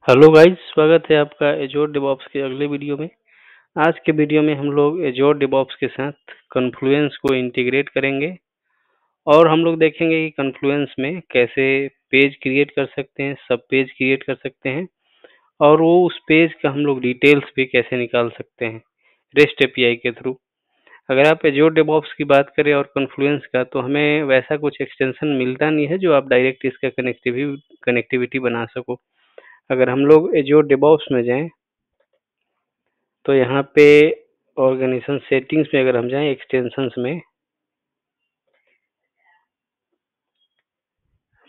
Hello guys, स्वागत है आपका एजोर डेवऑप्स के अगले वीडियो में। आज के वीडियो में हम लोग एजोर डेवऑप्स के साथ कॉन्फ्लुएंस को इंटीग्रेट करेंगे और हम लोग देखेंगे कि कॉन्फ्लुएंस में कैसे पेज क्रिएट कर सकते हैं, सब पेज क्रिएट कर सकते हैं और वो उस पेज का हम लोग डिटेल्स भी कैसे निकाल सकते हैं रेस्ट एपीआई के थ्रू। अगर आप एजोर डेवऑप्स की बात करें और कॉन्फ्लुएंस का, तो हमें वैसा कुछ एक्सटेंशन मिलता नहीं है जो आप डायरेक्ट इसका कनेक्टिविटी बना सको। अगर हम लोग एजोर डेवऑप्स में जाएं तो यहाँ पे ऑर्गेनाइजेशन सेटिंग्स में अगर हम जाएं एक्सटेंशंस में,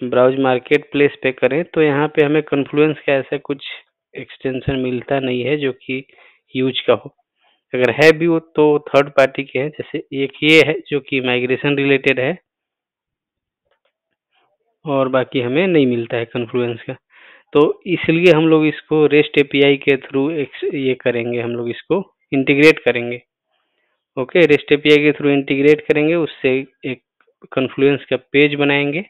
ब्राउज मार्केट प्लेस पे करें तो यहाँ पे हमें कॉन्फ्लुएंस का ऐसा कुछ एक्सटेंशन मिलता नहीं है जो कि यूज का हो। अगर है भी वो तो थर्ड पार्टी के हैं, जैसे एक ये है जो कि माइग्रेशन रिलेटेड है और बाकी हमें नहीं मिलता है कॉन्फ्लुएंस का। तो इसलिए हम लोग इसको रेस्ट एपीआई के थ्रू ये करेंगे, हम लोग इसको इंटीग्रेट करेंगे। ओके, रेस्ट एपीआई के थ्रू इंटीग्रेट करेंगे, उससे एक कॉन्फ्लुएंस का पेज बनाएंगे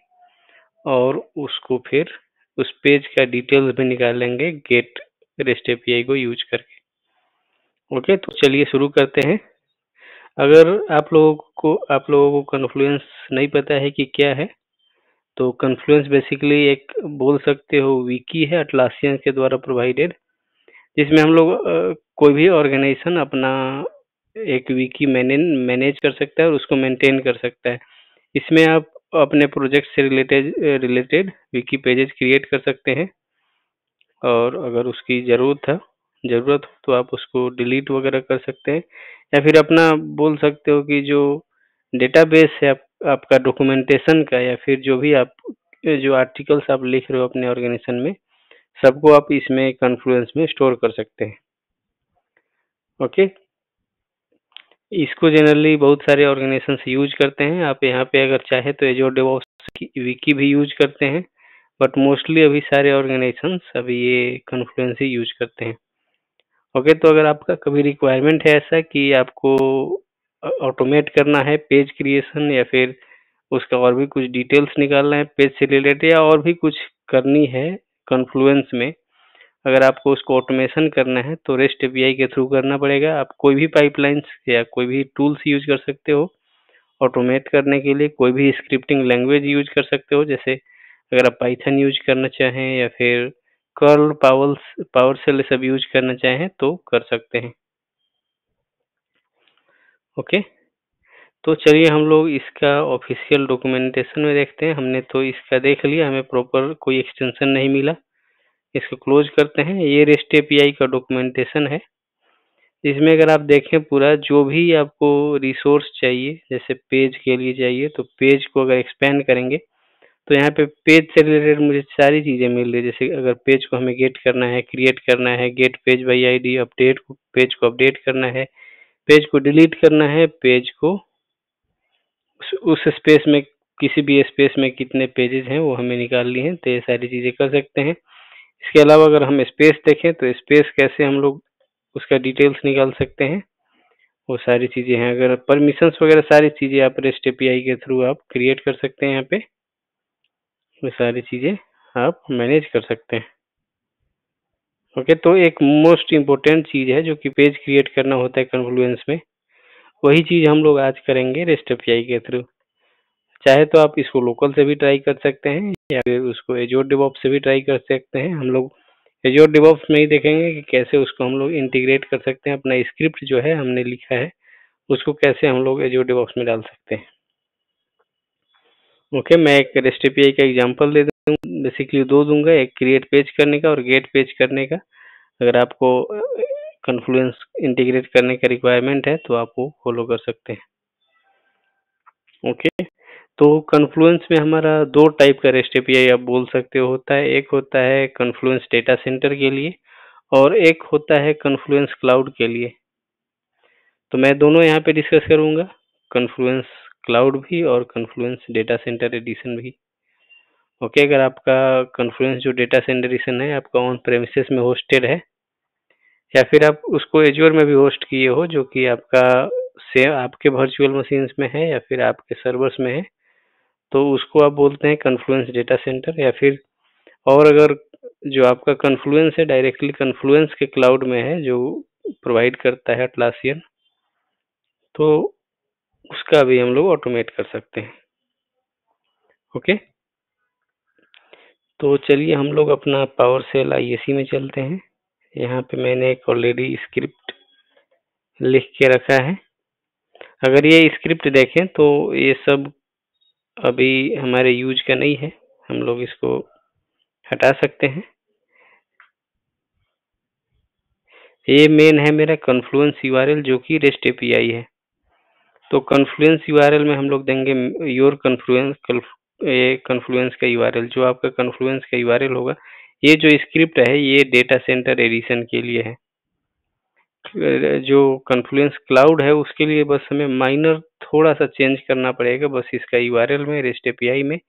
और उसको फिर उस पेज का डिटेल्स भी निकाल लेंगे गेट रेस्ट एपीआई को यूज करके। ओके, तो चलिए शुरू करते हैं। अगर आप लोगों को कॉन्फ्लुएंस नहीं पता है कि क्या है, तो कॉन्फ्लुएंस बेसिकली एक बोल सकते हो विकी है अटलासियन के द्वारा प्रोवाइडेड, जिसमें हम लोग कोई भी ऑर्गेनाइजेशन अपना एक विकी मैनेज कर सकता है और उसको मेंटेन कर सकता है। इसमें आप अपने प्रोजेक्ट से रिलेटेड विकी पेजेस क्रिएट कर सकते हैं और अगर उसकी ज़रूरत हो तो आप उसको डिलीट वगैरह कर सकते हैं, या फिर अपना बोल सकते हो कि जो डेटाबेस है आपका डॉक्यूमेंटेशन का, या फिर जो भी आप जो आर्टिकल्स आप लिख रहे हो अपने ऑर्गेनाइजेशन में, सबको आप इसमें कॉन्फ्लुएंस में स्टोर कर सकते हैं। ओके, इसको जनरली बहुत सारे ऑर्गेनाइजेशन यूज करते हैं। आप यहाँ पे अगर चाहे तो एजोर डेवऑप्स की विकी भी यूज करते हैं, बट मोस्टली अभी सारे ऑर्गेनाइजेशंस अभी ये कॉन्फ्लुएंस ही यूज करते हैं। ओके, तो अगर आपका कभी रिक्वायरमेंट है ऐसा कि आपको ऑटोमेट करना है पेज क्रिएशन, या फिर उसका और भी कुछ डिटेल्स निकालना है पेज से रिलेटेड, या और भी कुछ करनी है कॉन्फ्लुएंस में, अगर आपको उसको ऑटोमेशन करना है तो रेस्ट एपीआई के थ्रू करना पड़ेगा। आप कोई भी पाइपलाइंस या कोई भी टूल्स यूज कर सकते हो ऑटोमेट करने के लिए, कोई भी स्क्रिप्टिंग लैंग्वेज यूज कर सकते हो, जैसे अगर आप पाइथन यूज करना चाहें या फिर कर्ल पावर सेल सब यूज करना चाहें तो कर सकते हैं। ओके, तो चलिए हम लोग इसका ऑफिशियल डॉक्यूमेंटेशन में देखते हैं। हमने तो इसका देख लिया, हमें प्रॉपर कोई एक्सटेंशन नहीं मिला, इसको क्लोज करते हैं। ये रेस्ट एपीआई का डॉक्यूमेंटेशन है। इसमें अगर आप देखें पूरा जो भी आपको रिसोर्स चाहिए, जैसे पेज के लिए चाहिए, तो पेज को अगर एक्सपेंड करेंगे तो यहाँ पे पेज से रिलेटेड मुझे सारी चीज़ें मिल रही है। जैसे अगर पेज को हमें गेट करना है, क्रिएट करना है, get page by ID, page को अपडेट करना है, पेज को डिलीट करना है, पेज को उस स्पेस में, किसी भी स्पेस में कितने पेजेस हैं वो हमें निकालनी है, तो ये सारी चीज़ें कर सकते हैं। इसके अलावा अगर हम स्पेस देखें तो स्पेस कैसे हम लोग उसका डिटेल्स निकाल सकते हैं, वो सारी चीज़ें हैं। अगर परमिशंस वगैरह सारी चीज़ें आप रेस्ट एपीआई के थ्रू आप क्रिएट कर सकते हैं, यहाँ पे वो सारी चीज़ें आप मैनेज कर सकते हैं। ओके, तो एक मोस्ट इम्पोर्टेंट चीज़ है जो कि पेज क्रिएट करना होता है कॉन्फ्लुएंस में, वही चीज़ हम लोग आज करेंगे रेस्ट एपीआई के थ्रू। चाहे तो आप इसको लोकल से भी ट्राई कर सकते हैं या फिर उसको एजोर डेवऑप्स से भी ट्राई कर सकते हैं। हम लोग एजोर डेवऑप्स में ही देखेंगे कि कैसे उसको हम लोग इंटीग्रेट कर सकते हैं, अपना स्क्रिप्ट जो है हमने लिखा है उसको कैसे हम लोग एजोर डेवऑप्स में डाल सकते हैं। ओके, मैं एक रेस्ट एपीआई का एग्जांपल दे दूँ, बेसिकली दो दूंगा, एक क्रिएट पेज करने का और गेट पेज करने का। अगर आपको कॉन्फ्लुएंस इंटीग्रेट करने का रिक्वायरमेंट है तो आप वो फॉलो कर सकते हैं। ओके, तो कॉन्फ्लुएंस में हमारा दो टाइप का रेस्ट एपीआई आप बोल सकते हो होता है। एक होता है कॉन्फ्लुएंस डेटा सेंटर के लिए और एक होता है कॉन्फ्लुएंस क्लाउड के लिए। तो मैं दोनों यहाँ पे डिस्कस करूँगा, कॉन्फ्लुएंस क्लाउड भी और कॉन्फ्लुएंस डेटा सेंटर एडिशन भी। ओके, अगर आपका कॉन्फ्लुएंस जो डेटा सेंटर एडिशन है आपका ऑन प्रेमिसेस में होस्टेड है, या फिर आप उसको एज्योर में भी होस्ट किए हो, जो कि आपका से आपके वर्चुअल मशीन्स में है या फिर आपके सर्वर्स में है, तो उसको आप बोलते हैं कॉन्फ्लुएंस डेटा सेंटर। या फिर और अगर जो आपका कन्फ्लुएंस है डायरेक्टली कन्फ्लुएंस के क्लाउड में है जो प्रोवाइड करता है अटलासियन, तो उसका भी हम लोग ऑटोमेट कर सकते हैं। ओके, तो चलिए हम लोग अपना पावर सेल ISE में चलते हैं। यहाँ पे मैंने एक ऑलरेडी स्क्रिप्ट लिख के रखा है। अगर ये स्क्रिप्ट देखें तो ये सब अभी हमारे यूज का नहीं है, हम लोग इसको हटा सकते हैं। ये मेन है मेरा कन्फ्लुएंस URL जो कि REST API है। तो कन्फ्लुएंस URL में हम लोग देंगे योर कन्फ्लुएंस का URL, जो आपका कन्फ्लुएंस का URL होगा। ये जो स्क्रिप्ट है ये डेटा सेंटर एडिशन के लिए है। जो कन्फ्लुएंस क्लाउड है उसके लिए बस हमें माइनर थोड़ा सा चेंज करना पड़ेगा, बस इसका URL में REST API में,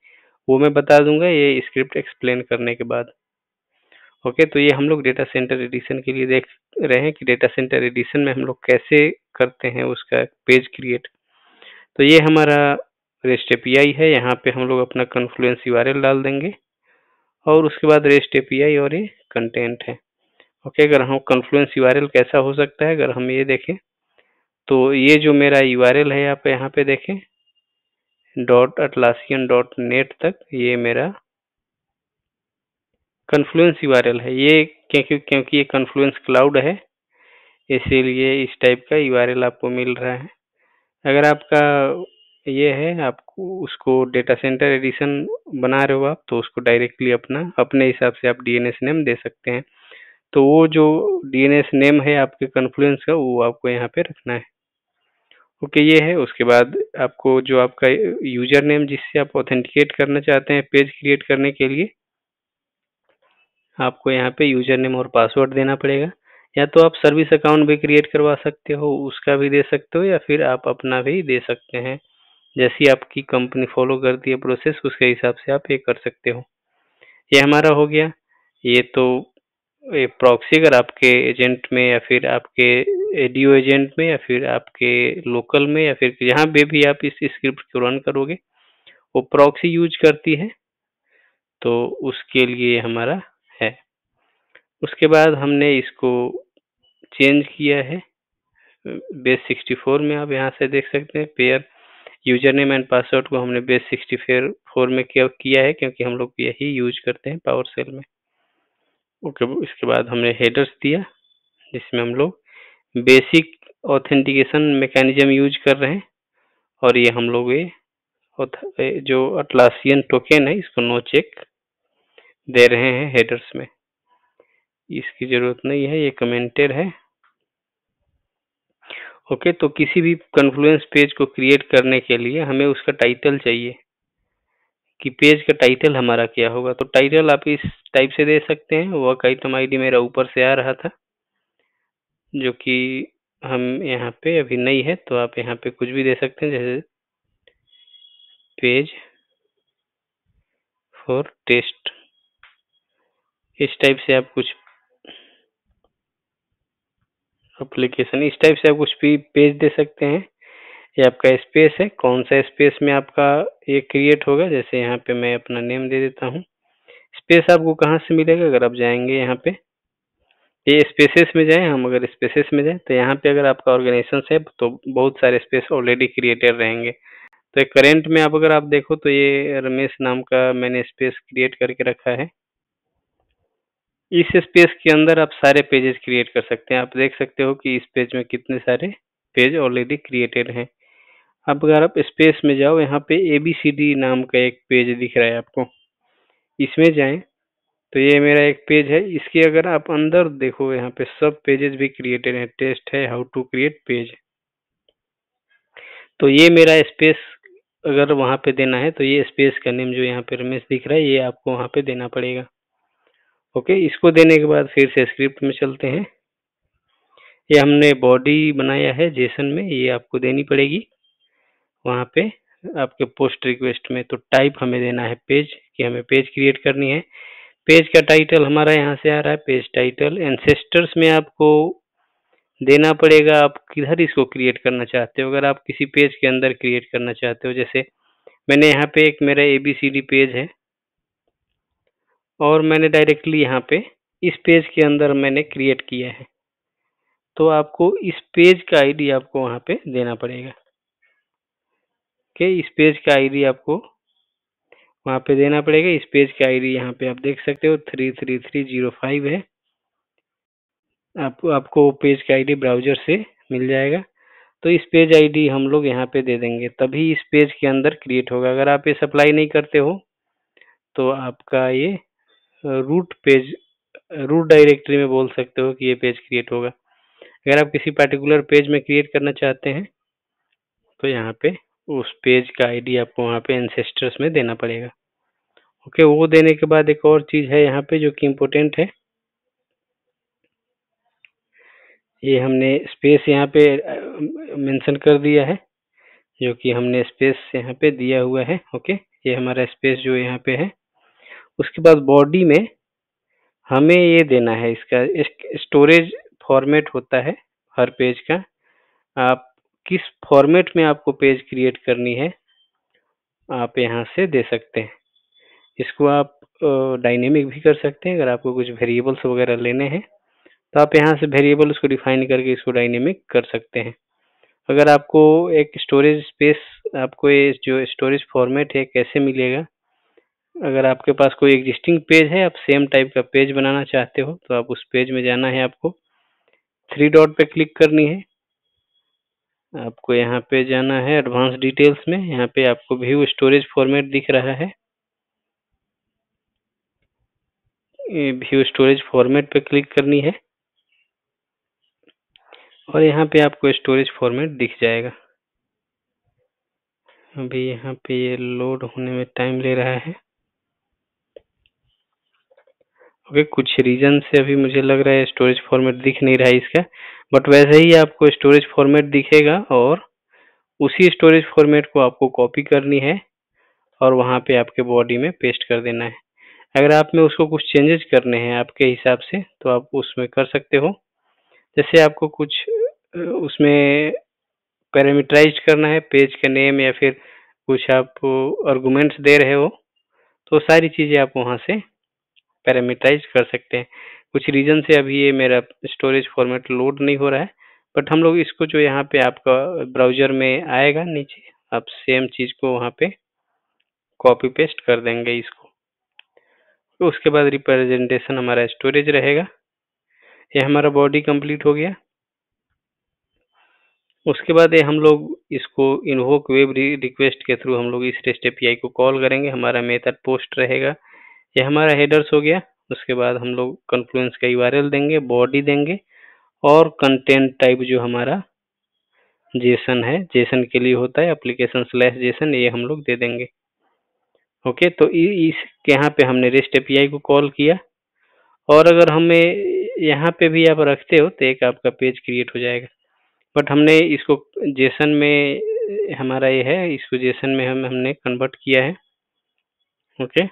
वो मैं बता दूंगा ये स्क्रिप्ट एक्सप्लेन करने के बाद। ओके, तो ये हम लोग डेटा सेंटर एडिशन के लिए देख रहे हैं कि डेटा सेंटर एडिशन में हम लोग कैसे करते हैं उसका पेज क्रिएट। तो ये हमारा REST API है, यहाँ पे हम लोग अपना कन्फ्लुएंस URL डाल देंगे और उसके बाद REST API और ये कंटेंट है। ओके, अगर हम कन्फ्लुएंस URL कैसा हो सकता है, अगर हम ये देखें तो ये जो मेरा URL है आप यहाँ पे देखें .atlassian.net तक, ये मेरा कन्फ्लुएंस URL है। ये क्योंकि ये कन्फ्लुएंस क्लाउड है इसीलिए इस टाइप का URL आपको मिल रहा है। अगर आपका ये है आपको उसको डेटा सेंटर एडिशन बना रहे हो आप, तो उसको डायरेक्टली अपने हिसाब से आप DNS नेम दे सकते हैं। तो वो जो DNS नेम है आपके कन्फ्लुएंस का वो आपको यहाँ पे रखना है। ओके, ये है। उसके बाद आपको जो आपका यूजर नेम जिससे आप ऑथेंटिकेट करना चाहते हैं पेज क्रिएट करने के लिए, आपको यहाँ पे यूजर नेम और पासवर्ड देना पड़ेगा। या तो आप सर्विस अकाउंट भी क्रिएट करवा सकते हो, उसका भी दे सकते हो, या फिर आप अपना भी दे सकते हैं। जैसी आपकी कंपनी फॉलो करती है प्रोसेस उसके हिसाब से आप ये कर सकते हो। ये हमारा हो गया। ये तो प्रॉक्सी अगर आपके एजेंट में या फिर आपके एडीओ एजेंट में या फिर आपके लोकल में या फिर जहाँ भी आप इस स्क्रिप्ट को रन करोगे वो प्रॉक्सी यूज करती है, तो उसके लिए हमारा है। उसके बाद हमने इसको चेंज किया है बेस 64 में, आप यहाँ से देख सकते हैं pair user name and password को हमने बेस 64 में किया है क्योंकि हम लोग यही यूज करते हैं पावर सेल में। ओके, इसके बाद हमने हेडर्स दिया जिसमें हम लोग बेसिक ऑथेंटिकेशन मैकेनिज्म यूज कर रहे हैं, और ये हम लोग ये जो अटलासियन टोकन है इसको नो चेक दे रहे हैं हेडर्स में, इसकी जरूरत नहीं है, ये कमेंटेड है। ओके, तो किसी भी कन्फ्लुएंस पेज को क्रिएट करने के लिए हमें उसका टाइटल चाहिए कि पेज का टाइटल हमारा क्या होगा। तो टाइटल आप इस टाइप से दे सकते हैं। वर्क आइटम ID मेरा ऊपर से आ रहा था जो कि हम यहाँ पे अभी नहीं है, तो आप यहाँ पे कुछ भी दे सकते हैं, जैसे पेज फॉर टेस्ट, इस टाइप से आप कुछ एप्लीकेशन, इस टाइप से आप कुछ भी पेज दे सकते हैं। ये आपका स्पेस है, कौन सा स्पेस में आपका ये क्रिएट होगा, जैसे यहाँ पे मैं अपना नेम दे देता हूँ। स्पेस आपको कहाँ से मिलेगा, अगर आप जाएंगे यहाँ पे ये स्पेसेस में जाएं, हम अगर स्पेसेस में जाएं तो यहाँ पे अगर आपका ऑर्गेनाइजेशन है तो बहुत सारे स्पेस ऑलरेडी क्रिएटेड रहेंगे। तो करेंट में आप अगर आप देखो तो ये रमेश नाम का मैंने स्पेस क्रिएट करके रखा है। इस स्पेस के अंदर आप सारे पेजेस क्रिएट कर सकते हैं। आप देख सकते हो कि इस पेज में कितने सारे पेज ऑलरेडी क्रिएटेड हैं। अब अगर आप स्पेस में जाओ, यहाँ पे ABCD नाम का एक पेज दिख रहा है आपको, इसमें जाएं तो ये मेरा एक पेज है। इसके अगर आप अंदर देखो यहाँ पे सब पेजेस भी क्रिएटेड हैं, टेस्ट है, हाउ टू क्रिएट पेज। तो ये मेरा स्पेस अगर वहाँ पे देना है तो ये स्पेस का नेम जो यहाँ पे रमेश दिख रहा है ये आपको वहाँ पे देना पड़ेगा। ओके, इसको देने के बाद फिर से स्क्रिप्ट में चलते हैं। ये हमने बॉडी बनाया है जेसन में, ये आपको देनी पड़ेगी वहाँ पे आपके पोस्ट रिक्वेस्ट में। तो टाइप हमें देना है पेज, कि हमें पेज क्रिएट करनी है। पेज का टाइटल हमारा यहाँ से आ रहा है पेज टाइटल। एंसेस्टर्स में आपको देना पड़ेगा आप किधर इसको क्रिएट करना चाहते हो। अगर आप किसी पेज के अंदर क्रिएट करना चाहते हो, जैसे मैंने यहाँ पे एक मेरा ABCD पेज है, और मैंने डायरेक्टली यहाँ पे इस पेज के अंदर मैंने क्रिएट किया है। तो आपको इस पेज का आईडी आपको वहाँ पे देना पड़ेगा। ओके, इस पेज का आईडी आपको वहाँ पे देना पड़ेगा। इस पेज का आईडी यहाँ पे आप देख सकते हो 33305 है। आपको पेज का आईडी ब्राउजर से मिल जाएगा। तो इस पेज आईडी हम लोग यहाँ पे दे देंगे, तभी इस पेज के अंदर क्रिएट होगा। अगर आप ये सप्लाई नहीं करते हो तो आपका ये रूट पेज, रूट डायरेक्टरी में बोल सकते हो कि ये पेज क्रिएट होगा। अगर आप किसी पर्टिकुलर पेज में क्रिएट करना चाहते हैं तो यहाँ पे उस पेज का आईडी आपको वहाँ पे एंसेस्टर्स में देना पड़ेगा। ओके, वो देने के बाद एक और चीज़ है यहाँ पे जो कि इम्पोर्टेंट है। ये हमने स्पेस यहाँ पे मेंशन कर दिया है, जो कि हमने स्पेस यहाँ पे दिया हुआ है। ओके, ये हमारा स्पेस जो यहाँ पे है। उसके बाद बॉडी में हमें ये देना है, इसका स्टोरेज फॉर्मेट होता है हर पेज का। आप किस फॉर्मेट में आपको पेज क्रिएट करनी है आप यहाँ से दे सकते हैं। इसको आप डायनेमिक भी कर सकते हैं। अगर आपको कुछ वेरिएबल्स वगैरह लेने हैं तो आप यहाँ से वेरिएबल उसको डिफाइन करके इसको डायनेमिक कर सकते हैं। अगर आपको एक स्टोरेज स्पेस, आपको ये जो स्टोरेज फॉर्मेट है कैसे मिलेगा, अगर आपके पास कोई एग्जिस्टिंग पेज है, आप सेम टाइप का पेज बनाना चाहते हो तो आप उस पेज में जाना है। आपको 3 डॉट पे क्लिक करनी है। आपको यहाँ पे जाना है एडवांस डिटेल्स में। यहाँ पे आपको व्यू स्टोरेज फॉर्मेट दिख रहा है। व्यू स्टोरेज फॉर्मेट पे क्लिक करनी है और यहाँ पे आपको स्टोरेज फॉर्मेट दिख जाएगा। अभी यहाँ पे ये लोड होने में टाइम ले रहा है। ओके, कुछ रीजन से अभी मुझे लग रहा है स्टोरेज फॉर्मेट दिख नहीं रहा है इसका, बट वैसे ही आपको स्टोरेज फॉर्मेट दिखेगा और उसी स्टोरेज फॉर्मेट को आपको कॉपी करनी है और वहाँ पे आपके बॉडी में पेस्ट कर देना है। अगर आप में उसको कुछ चेंजेस करने हैं आपके हिसाब से तो आप उसमें कर सकते हो। जैसे आपको कुछ उसमें पैरामीटराइज्ड करना है पेज का नेम, या फिर कुछ आप आर्गुमेंट्स दे रहे हो तो सारी चीज़ें आप वहाँ से पैरामीटराइज कर सकते हैं। कुछ रीजन से अभी ये मेरा स्टोरेज फॉर्मेट लोड नहीं हो रहा है, बट हम लोग इसको जो यहाँ पे आपका ब्राउजर में आएगा नीचे, आप सेम चीज़ को वहाँ पे कॉपी पेस्ट कर देंगे इसको। तो उसके बाद रिप्रेजेंटेशन हमारा स्टोरेज रहेगा। ये हमारा बॉडी कंप्लीट हो गया। उसके बाद ये हम लोग इसको इन्वोक वेब रिक्वेस्ट के थ्रू हम लोग इस रेस्ट एपीआई को कॉल करेंगे। हमारा मेथड पोस्ट रहेगा। ये हमारा हेडर्स हो गया। उसके बाद हम लोग कॉन्फ्लुएंस का यूआरएल देंगे, बॉडी देंगे और कंटेंट टाइप जो हमारा जेसन है, जेसन के लिए होता है एप्लीकेशन स्लैश जेसन, ये हम लोग दे देंगे। ओके, तो इस यहाँ पे हमने रेस्ट एपीआई को कॉल किया और अगर हमें यहाँ पे भी आप रखते हो तो एक आपका पेज क्रिएट हो जाएगा। बट हमने इसको जेसन में, हमारा ये है, इसको जेसन में हमने कन्वर्ट किया है। ओके,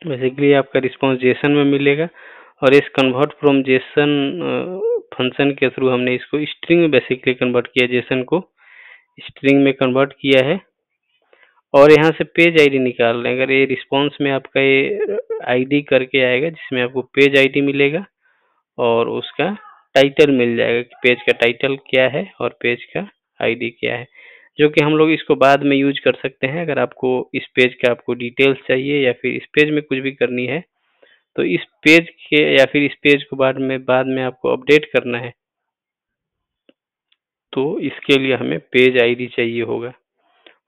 बेसिकली आपका रिस्पॉन्स जेसन में मिलेगा और इस कन्वर्ट फ्रॉम जेसन फंक्शन के थ्रू हमने इसको स्ट्रिंग में बेसिकली कन्वर्ट किया, जेसन को स्ट्रिंग में कन्वर्ट किया है और यहाँ से पेज आईडी निकाल रहे हैं। अगर ये रिस्पॉन्स में आपका ये आईडी करके आएगा जिसमें आपको पेज आईडी मिलेगा और उसका टाइटल मिल जाएगा कि पेज का टाइटल क्या है और पेज का आईडी क्या है, जो कि हम लोग इसको बाद में यूज कर सकते हैं। अगर आपको इस पेज का आपको डिटेल्स चाहिए या फिर इस पेज में कुछ भी करनी है तो इस पेज के या फिर इस पेज को बाद में आपको अपडेट करना है तो इसके लिए हमें पेज आईडी चाहिए होगा।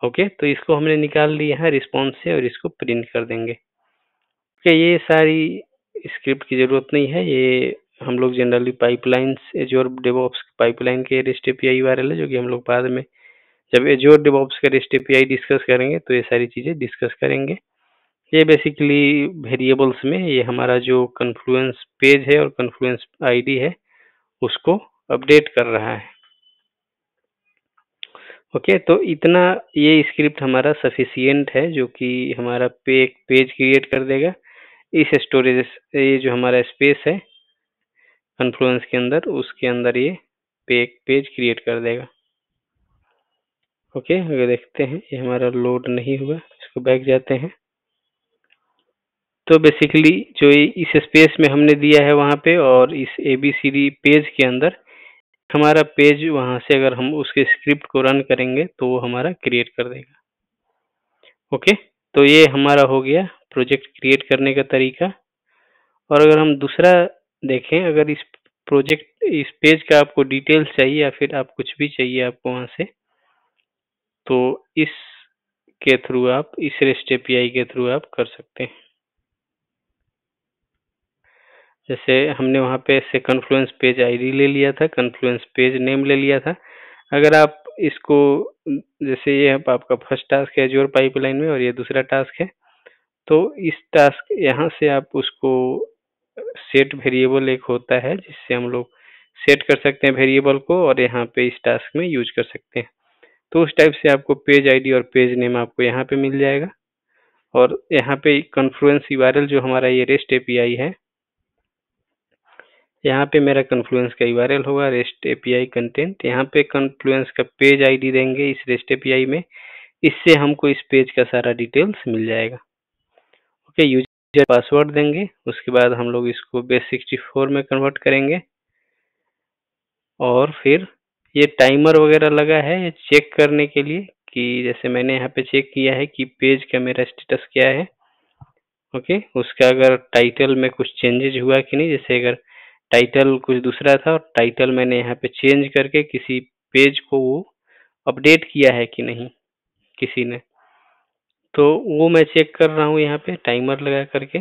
ओके, तो इसको हमने निकाल लिया है रिस्पॉन्स से और इसको प्रिंट कर देंगे। ओके, ये सारी स्क्रिप्ट की ज़रूरत नहीं है। ये हम लोग generally pipelines, azure DevOps pipeline के रेस्ट एपीआई यूआरएल है, जो कि हम लोग बाद में जब एज्योर डेवऑप्स का रेस्ट एपीआई डिस्कस करेंगे तो ये सारी चीज़ें डिस्कस करेंगे। ये बेसिकली वेरिएबल्स में ये हमारा जो कन्फ्लुएंस पेज है और कन्फ्लुएंस आईडी है उसको अपडेट कर रहा है। ओके, तो इतना ये स्क्रिप्ट हमारा सफिशियंट है जो कि हमारा पेज क्रिएट कर देगा। इस स्टोरेज, ये जो हमारा स्पेस है कन्फ्लुएंस के अंदर, उसके अंदर ये पेज क्रिएट कर देगा। ओके, अगर देखते हैं ये हमारा लोड नहीं हुआ, इसको बैक जाते हैं। तो बेसिकली जो इस स्पेस में हमने दिया है वहाँ पे, और इस ABCD पेज के अंदर हमारा पेज, वहाँ से अगर हम उसके स्क्रिप्ट को रन करेंगे तो वो हमारा क्रिएट कर देगा। ओके, तो ये हमारा हो गया प्रोजेक्ट क्रिएट करने का तरीका। और अगर हम दूसरा देखें, अगर इस पेज का आपको डिटेल्स चाहिए या फिर आप कुछ भी चाहिए आपको वहाँ से, तो इस के थ्रू आप इस REST API के थ्रू आप कर सकते हैं। जैसे हमने वहाँ पे से कन्फ्लुएंस पेज आईडी ले लिया था, कन्फ्लुएंस पेज नेम ले लिया था। अगर आप इसको, जैसे ये आपका फर्स्ट टास्क है एज़्योर पाइपलाइन में और ये दूसरा टास्क है, तो इस टास्क यहाँ से आप उसको सेट वेरिएबल एक होता है जिससे हम लोग सेट कर सकते हैं वेरिएबल को, और यहाँ पे इस टास्क में यूज कर सकते हैं। तो उस टाइप से आपको पेज आईडी और पेज नेम आपको यहाँ पे मिल जाएगा। और यहाँ पे कन्फ्लुएंस URL जो हमारा ये REST API है, यहाँ पे मेरा कन्फ्लुएंस का URL होगा REST API कंटेंट। यहाँ पे कन्फ्लुएंस का पेज आईडी देंगे इस REST API में, इससे हमको इस पेज का सारा डिटेल्स मिल जाएगा। ओके, यूजर पासवर्ड देंगे, उसके बाद हम लोग इसको base64 में कन्वर्ट करेंगे। और फिर ये टाइमर वगैरह लगा है ये चेक करने के लिए कि जैसे मैंने यहाँ पे चेक किया है कि पेज का मेरा स्टेटस क्या है। ओके, उसका अगर टाइटल में कुछ चेंजेज हुआ कि नहीं, जैसे अगर टाइटल कुछ दूसरा था और टाइटल मैंने यहाँ पे चेंज करके किसी पेज को वो अपडेट किया है कि नहीं किसी ने, तो वो मैं चेक कर रहा हूँ यहाँ पे टाइमर लगा करके।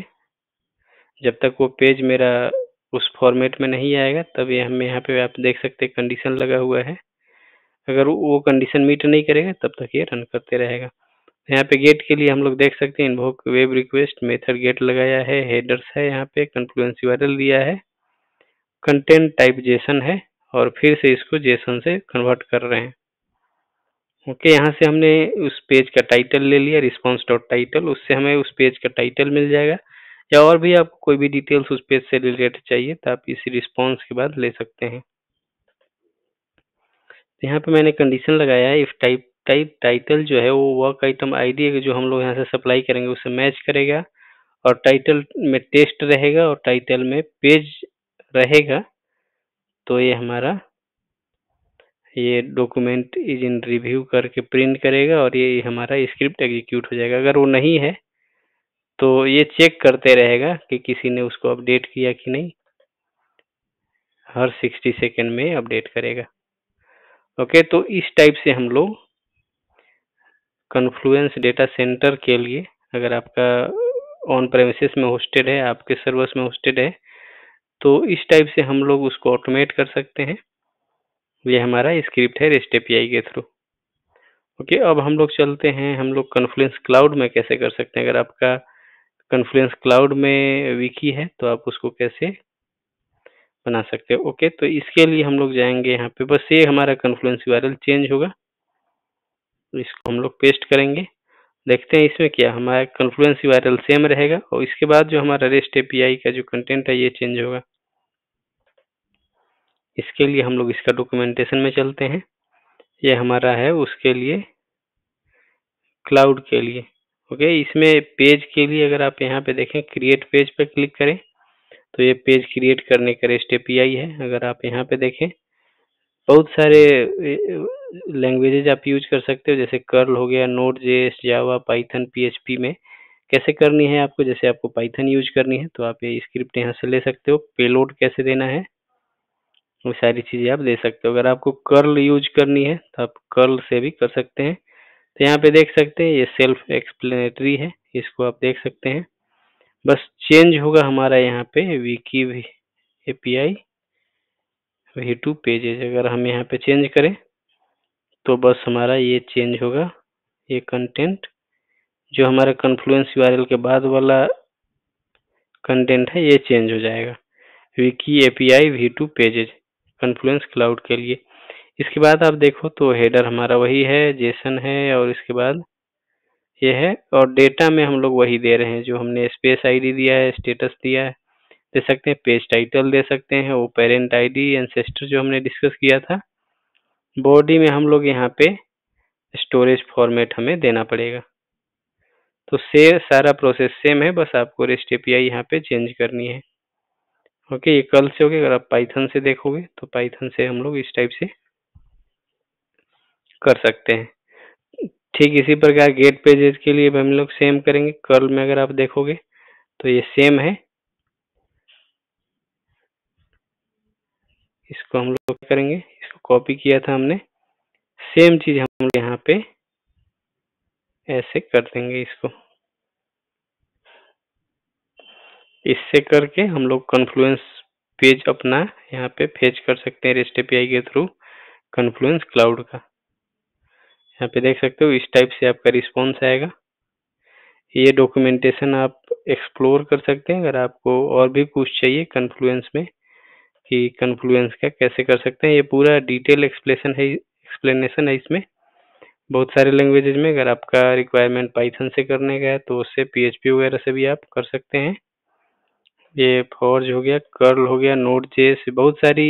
जब तक वो पेज मेरा उस फॉर्मेट में नहीं आएगा तब ये हमें यहाँ पे आप देख सकते हैं कंडीशन लगा हुआ है। अगर वो कंडीशन मीट नहीं करेगा तब तक ये रन करते रहेगा। यहाँ पे गेट के लिए हम लोग देख सकते हैं invoke web request method gate लगाया है, हेडर्स है, यहाँ पे कन्फ्लुएंस URL दिया है, कंटेंट टाइप जेसन है, और फिर से इसको जेसन से कन्वर्ट कर रहे हैं। ओके, यहाँ से हमने उस पेज का टाइटल ले लिया रिस्पॉन्स डॉट टाइटल, उससे हमें उस पेज का टाइटल मिल जाएगा। या और भी आपको कोई भी डिटेल्स उस पेज से रिलेटेड चाहिए तो आप इस रिस्पॉन्स के बाद ले सकते हैं। यहाँ पे मैंने कंडीशन लगाया है इफ टाइटल जो है वो वर्क आइटम आईडी जो हम लोग यहाँ से सप्लाई करेंगे उससे मैच करेगा, और टाइटल में टेस्ट रहेगा और टाइटल में पेज रहेगा, तो ये हमारा ये डॉक्यूमेंट इज इन रिव्यू करके प्रिंट करेगा और ये हमारा स्क्रिप्ट एग्जीक्यूट हो जाएगा। अगर वो नहीं है तो ये चेक करते रहेगा कि किसी ने उसको अपडेट किया कि नहीं, हर 60 सेकेंड में अपडेट करेगा। ओके, तो इस टाइप से हम लोग कन्फ्लुएंस डेटा सेंटर के लिए, अगर आपका ऑन प्रेमिसेस में होस्टेड है, आपके सर्वर्स में होस्टेड है, तो इस टाइप से हम लोग उसको ऑटोमेट कर सकते हैं। ये हमारा स्क्रिप्ट है REST API के थ्रू। ओके, अब हम लोग चलते हैं हम लोग कन्फ्लुएंस क्लाउड में कैसे कर सकते हैं। अगर आपका कन्फ्लुएंस क्लाउड में विकी है तो आप उसको कैसे बना सकते हो। ओके, तो इसके लिए हम लोग जाएंगे यहाँ पे, बस ये हमारा कन्फ्लुएंस URL चेंज होगा, इसको हम लोग पेस्ट करेंगे। देखते हैं इसमें क्या, हमारा कन्फ्लुएंस URL सेम रहेगा और इसके बाद जो हमारा REST API का जो कंटेंट है ये चेंज होगा। इसके लिए हम लोग इसका डॉक्यूमेंटेशन में चलते हैं। ये हमारा है उसके लिए क्लाउड के लिए। ओके, इसमें पेज के लिए अगर आप यहाँ पे देखें क्रिएट पेज पे क्लिक करें तो ये पेज क्रिएट करने का REST API है। अगर आप यहाँ पे देखें बहुत सारे लैंग्वेजेज आप यूज कर सकते हो, जैसे कर्ल हो गया, Node.js, जावा, पाइथन, PHP में कैसे करनी है आपको, जैसे आपको पाइथन यूज करनी है तो आप ये स्क्रिप्ट यहाँ से ले सकते हो। पेलोड कैसे देना है वो सारी चीज़ें आप दे सकते हो। अगर आपको कर्ल यूज करनी है तो आप कर्ल से भी कर सकते हैं। तो यहाँ पे देख सकते हैं ये सेल्फ एक्सप्लेनेटरी है, इसको आप देख सकते हैं। बस चेंज होगा हमारा यहाँ पे विकी API V2 पेजेज, अगर हम यहाँ पे चेंज करें तो बस हमारा ये चेंज होगा, ये कंटेंट जो हमारा कन्फ्लुएंस URL के बाद वाला कंटेंट है ये चेंज हो जाएगा। Vicky API V2 pages confluence cloud के लिए। इसके बाद आप देखो तो हेडर हमारा वही है, जेसन है, और इसके बाद ये है, और डेटा में हम लोग वही दे रहे हैं जो हमने स्पेस आईडी दिया है, स्टेटस दिया है, दे सकते हैं, पेज टाइटल दे सकते हैं, वो पेरेंट आईडी एंसेस्टर जो हमने डिस्कस किया था। बॉडी में हम लोग यहाँ पे स्टोरेज फॉर्मेट हमें देना पड़ेगा। तो से सारा प्रोसेस सेम है, बस आपको रेस्ट एपीआई यहाँ पे चेंज करनी है। ओके, ये कल से होगी। अगर आप पाइथन से देखोगे तो पाइथन से हम लोग इस टाइप से कर सकते हैं। ठीक इसी प्रकार गेट पेजेस के लिए भी हम लोग सेम करेंगे। कर्ल में अगर आप देखोगे तो ये सेम है। इसको हम लोग करेंगे, इसको कॉपी किया था हमने, सेम चीज हम लोग यहाँ पे ऐसे कर देंगे। इसको इससे करके हम लोग कॉन्फ्लुएंस पेज अपना यहाँ पे फेच कर सकते हैं रेस्ट एपीआई के थ्रू कॉन्फ्लुएंस क्लाउड का। यहाँ पे देख सकते हो इस टाइप से आपका रिस्पॉन्स आएगा। ये डॉक्यूमेंटेशन आप एक्सप्लोर कर सकते हैं अगर आपको और भी कुछ चाहिए कॉन्फ्लुएंस में कि कॉन्फ्लुएंस का कैसे कर सकते हैं। ये पूरा डिटेल एक्सप्लेनेशन है इसमें बहुत सारे लैंग्वेजेज में। अगर आपका रिक्वायरमेंट पाइथन से करने का है तो उससे पीएचपी वगैरह से भी आप कर सकते हैं। ये फॉर्ज हो गया, कर्ल हो गया, नोड जेएस, बहुत सारी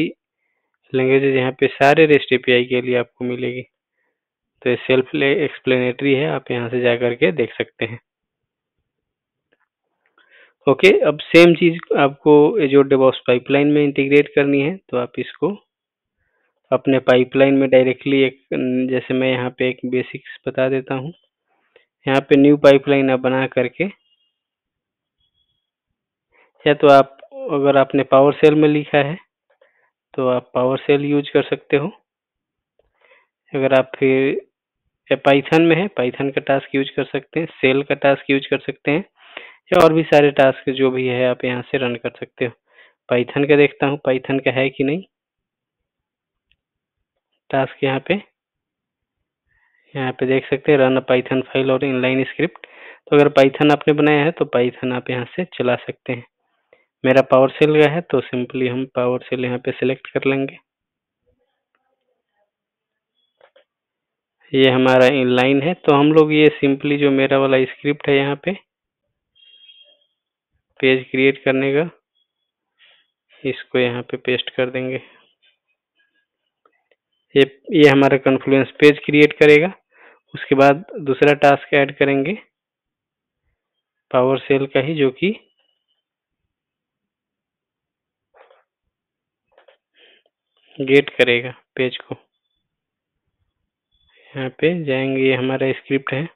लैंग्वेजेज यहाँ पे सारे रेस्ट एपीआई के लिए आपको मिलेगी। तो ये सेल्फ एक्सप्लेनेटरी है, आप यहाँ से जा करके देख सकते हैं। ओके, अब सेम चीज आपको एज़्योर डेवऑप्स पाइपलाइन में इंटीग्रेट करनी है। तो आप इसको अपने पाइपलाइन में डायरेक्टली एक, जैसे मैं यहाँ पे एक बेसिक्स बता देता हूँ। यहाँ पे न्यू पाइपलाइन आप बना करके, या तो आप अगर आपने पावर सेल में लिखा है तो आप पावर सेल यूज कर सकते हो। अगर आप फिर पाइथन में है, पाइथन का टास्क यूज कर सकते हैं, सेल का टास्क यूज कर सकते हैं, या और भी सारे टास्क जो भी है आप यहाँ से रन कर सकते हो। पाइथन का देखता हूँ पाइथन का है कि नहीं टास्क। यहाँ पे देख सकते हैं रन पाइथन फाइल और इनलाइन स्क्रिप्ट। तो अगर पाइथन आपने बनाया है तो पाइथन आप यहाँ से चला सकते हैं। मेरा पावर सेल का है तो सिंपली हम पावर सेल यहाँ पे सिलेक्ट कर लेंगे। ये हमारा इनलाइन है, तो हम लोग ये सिंपली जो मेरा वाला स्क्रिप्ट है यहाँ पे पेज क्रिएट करने का, इसको यहाँ पे पेस्ट कर देंगे। ये हमारा कॉन्फ्लुएंस पेज क्रिएट करेगा। उसके बाद दूसरा टास्क ऐड करेंगे पावर सेल का ही, जो कि गेट करेगा पेज को। यहाँ पे जाएंगे, ये हमारा स्क्रिप्ट है,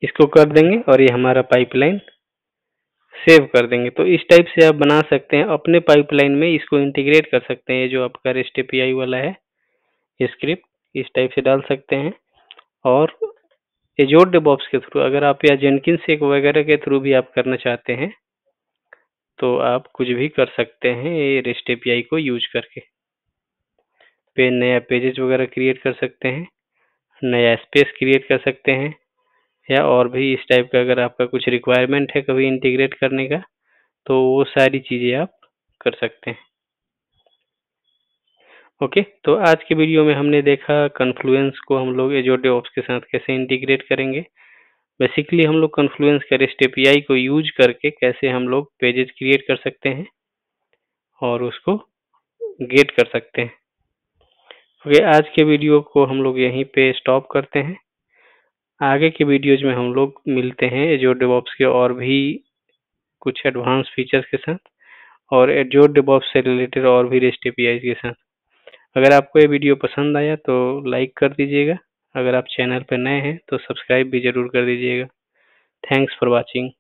इसको कर देंगे और ये हमारा पाइपलाइन सेव कर देंगे। तो इस टाइप से आप बना सकते हैं अपने पाइपलाइन में, इसको इंटीग्रेट कर सकते हैं। ये जो आपका रेस्ट एपीआई वाला है स्क्रिप्ट, इस टाइप से डाल सकते हैं। और एज़्योर डेवऑप्स के थ्रू अगर आप या जेनकिंस वगैरह के थ्रू भी आप करना चाहते हैं तो आप कुछ भी कर सकते हैं ये रेस्ट एपीआई को यूज करके। नया पेजेस वगैरह क्रिएट कर सकते हैं, नया स्पेस क्रिएट कर सकते हैं, या और भी इस टाइप का अगर आपका कुछ रिक्वायरमेंट है कभी इंटीग्रेट करने का तो वो सारी चीज़ें आप कर सकते हैं। ओके, तो आज के वीडियो में हमने देखा कॉन्फ्लुएंस को हम लोग एज़्योर डेवऑप्स के साथ कैसे इंटीग्रेट करेंगे। बेसिकली हम लोग कॉन्फ्लुएंस का रेस्ट एपीआई को यूज करके कैसे हम लोग पेजेस क्रिएट कर सकते हैं और उसको गेट कर सकते हैं। ओके, आज के वीडियो को हम लोग यहीं पे स्टॉप करते हैं। आगे के वीडियोज में हम लोग मिलते हैं एज़्योर डेवऑप्स के और भी कुछ एडवांस फीचर्स के साथ और एज़्योर डेवऑप्स से रिलेटेड और भी रेस्ट एपीआई के साथ। अगर आपको ये वीडियो पसंद आया तो लाइक कर दीजिएगा। अगर आप चैनल पर नए हैं तो सब्सक्राइब भी ज़रूर कर दीजिएगा। Thanks for watching.